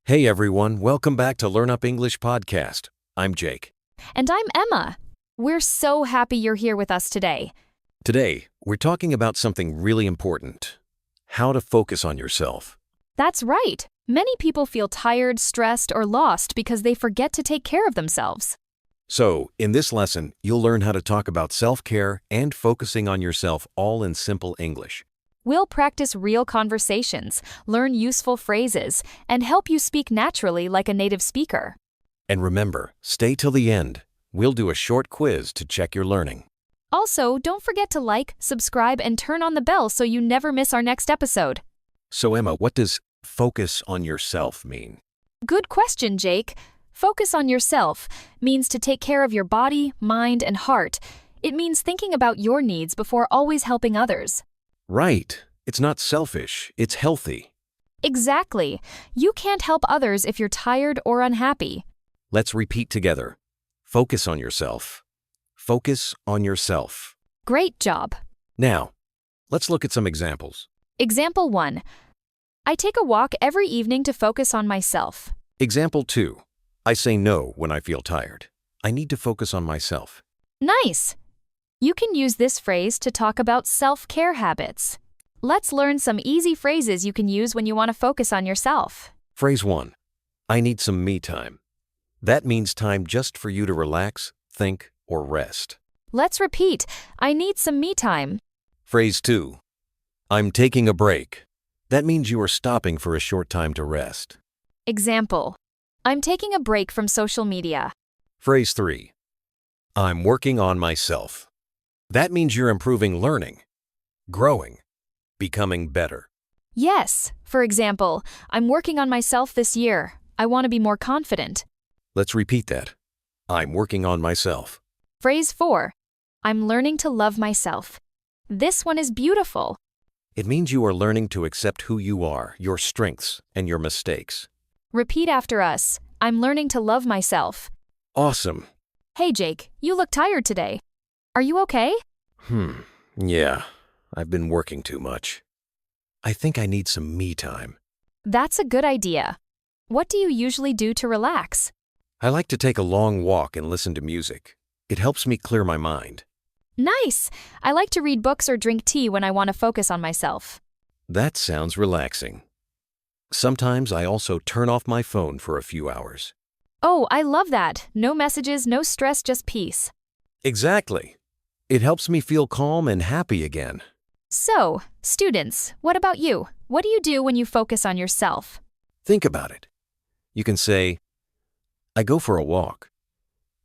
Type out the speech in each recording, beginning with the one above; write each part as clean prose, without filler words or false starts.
Hey everyone, welcome back to LearnUp English podcast. I'm Jake. And I'm Emma. We're so happy you're here with us today. Today, we're talking about something really important. How to focus on yourself. That's right. Many people feel tired, stressed, or lost because they forget to take care of themselves. So, in this lesson, you'll learn how to talk about self-care and focusing on yourself all in simple English. We'll practice real conversations, learn useful phrases, and help you speak naturally like a native speaker. And remember, stay till the end. We'll do a short quiz to check your learning. Also, don't forget to like, subscribe, and turn on the bell so you never miss our next episode. So Emma, what does focus on yourself mean? Good question, Jake. Focus on yourself means to take care of your body, mind, and heart. It means thinking about your needs before always helping others. Right. It's not selfish, it's healthy. Exactly. You can't help others if you're tired or unhappy. Let's repeat together. Focus on yourself. Focus on yourself. Great job. Now, let's look at some examples. Example 1. I take a walk every evening to focus on myself. Example 2. I say no when I feel tired. I need to focus on myself. Nice! You can use this phrase to talk about self-care habits. Let's learn some easy phrases you can use when you want to focus on yourself. Phrase 1. I need some me time. That means time just for you to relax, think, or rest. Let's repeat. I need some me time. Phrase 2. I'm taking a break. That means you are stopping for a short time to rest. Example. I'm taking a break from social media. Phrase 3. I'm working on myself. That means you're improving learning, growing, becoming better. Yes. For example, I'm working on myself this year. I want to be more confident. Let's repeat that. I'm working on myself. Phrase 4. I'm learning to love myself. This one is beautiful. It means you are learning to accept who you are, your strengths, and your mistakes. Repeat after us. I'm learning to love myself. Awesome. Hey, Jake, you look tired today. Are you okay? Yeah, I've been working too much. I think I need some me time. That's a good idea. What do you usually do to relax? I like to take a long walk and listen to music. It helps me clear my mind. Nice! I like to read books or drink tea when I want to focus on myself. That sounds relaxing. Sometimes I also turn off my phone for a few hours. Oh, I love that. No messages, no stress, just peace. Exactly. It helps me feel calm and happy again. So, students, what about you? What do you do when you focus on yourself? Think about it. You can say, I go for a walk.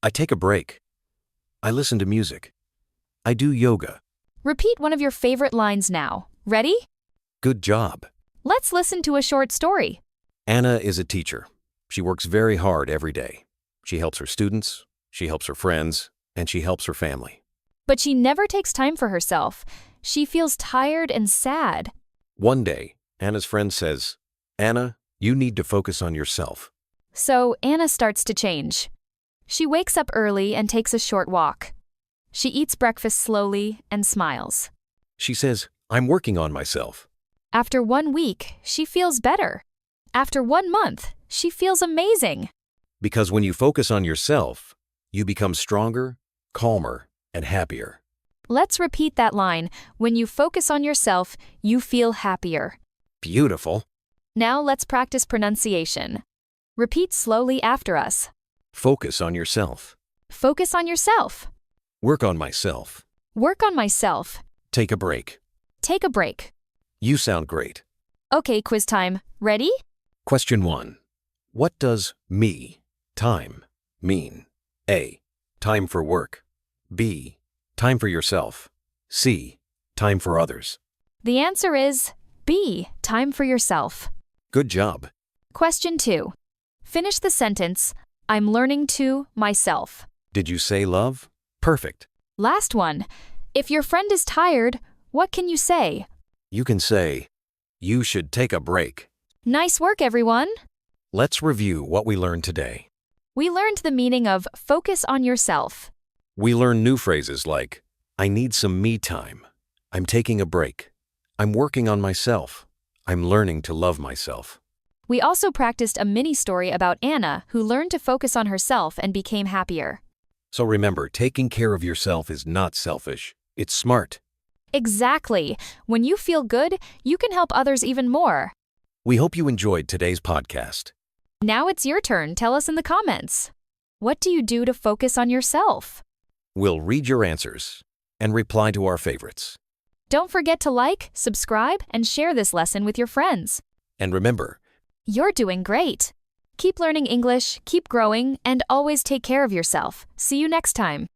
I take a break. I listen to music. I do yoga. Repeat one of your favorite lines now. Ready? Good job. Let's listen to a short story. Anna is a teacher. She works very hard every day. She helps her students, she helps her friends, and she helps her family. But she never takes time for herself. She feels tired and sad. One day, Anna's friend says, Anna, you need to focus on yourself. So Anna starts to change. She wakes up early and takes a short walk. She eats breakfast slowly and smiles. She says, I'm working on myself. After 1 week, she feels better. After 1 month, she feels amazing. Because when you focus on yourself, you become stronger, calmer, and happier. Let's repeat that line. When you focus on yourself, you feel happier. Beautiful. Now let's practice pronunciation. Repeat slowly after us. Focus on yourself. Focus on yourself. Work on myself. Work on myself. Take a break. Take a break. You sound great. Okay, quiz time. Ready? Question 1. What does me, time, mean? A. Time for work. B. Time for yourself. C. Time for others. The answer is B. Time for yourself. Good job. Question 2. Finish the sentence. I'm learning to myself. Did you say love? Perfect. Last one. If your friend is tired, what can you say? You can say, you should take a break. Nice work, everyone. Let's review what we learned today. We learned the meaning of focus on yourself. We learned new phrases like, I need some me time. I'm taking a break. I'm working on myself. I'm learning to love myself. We also practiced a mini story about Anna, who learned to focus on herself and became happier. So remember, taking care of yourself is not selfish. It's smart. Exactly. When you feel good, you can help others even more. We hope you enjoyed today's podcast. Now it's your turn. Tell us in the comments. What do you do to focus on yourself? We'll read your answers and reply to our favorites. Don't forget to like, subscribe, and share this lesson with your friends. And remember, You're doing great. Keep learning English, keep growing, and always take care of yourself. See you next time.